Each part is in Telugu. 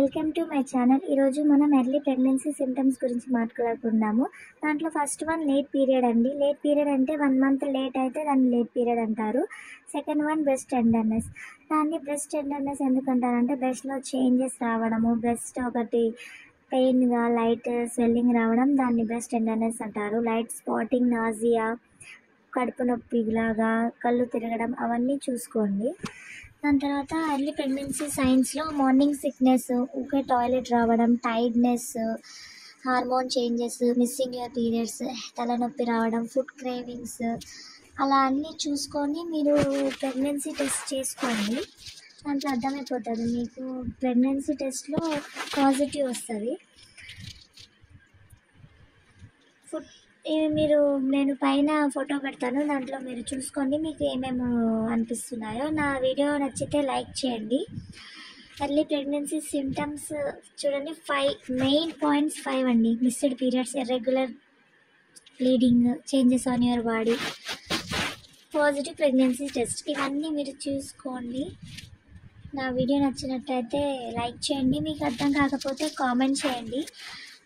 Welcome to my channel. ఈరోజు మనం ఎర్లీ ప్రెగ్నెన్సీ సిమ్టమ్స్ గురించి మాట్లాడుకుందాము. దాంట్లో ఫస్ట్ వన్ లేట్ పీరియడ్ అండి. లేట్ పీరియడ్ అంటే 1 మంత్ లేట్ అయితే దాన్ని లేట్ పీరియడ్ అంటారు. Second one breast tenderness. దాన్ని బ్రెస్ట్ టెండర్నెస్ ఎందుకంటారంటే బ్రెస్ట్లో చేంజెస్ రావడము, బ్రెస్ట్ ఒకటి పెయిన్గా లైట్ స్వెల్లింగ్ రావడం, దాన్ని బ్రెస్ట్ టెండర్నెస్ అంటారు. లైట్ స్పాటింగ్, నాజియా, కడుపు నొప్పిలాగా, కళ్ళు తిరగడం అవన్నీ చూసుకోండి. దాని తర్వాత ఎర్లీ ప్రెగ్నెన్సీ సైన్స్లో మార్నింగ్ సిక్నెస్, ఊకే టాయిలెట్ రావడం, tiredness, hormone changes, missing your periods, తలనొప్పి రావడం, ఫుడ్ క్రేవింగ్స్, అలా అన్నీ చూసుకొని మీరు ప్రెగ్నెన్సీ టెస్ట్ చేసుకోండి. దాంట్లో అర్థమైపోతుంది మీకు. ప్రెగ్నెన్సీ టెస్ట్లో పాజిటివ్ వస్తుంది. ఫుడ్ మీరు నేను పైన ఫోటో పెడతాను, దాంట్లో మీరు చూసుకోండి మీకు ఏమేమి అనిపిస్తున్నాయో. నా వీడియో నచ్చితే లైక్ చేయండి. ఎర్లీ ప్రెగ్నెన్సీ సిమ్టమ్స్ చూడండి, 5 మెయిన్ పాయింట్స్ 5 అండి. Missed periods, irregular bleeding, changes on your body, positive pregnancy test, ఇవన్నీ మీరు చూసుకోండి. నా వీడియో నచ్చినట్టయితే లైక్ చేయండి. మీకు అర్థం కాకపోతే కామెంట్ చేయండి.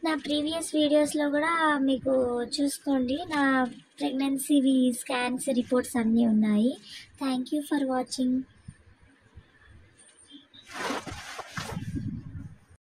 నా ప్రీవియస్ వీడియోస్లో కూడా మీకు చూసుకోండి. నా ప్రెగ్నెన్సీ స్కాన్స్ రిపోర్ట్స్ అన్నీ ఉన్నాయి. Thank you for watching.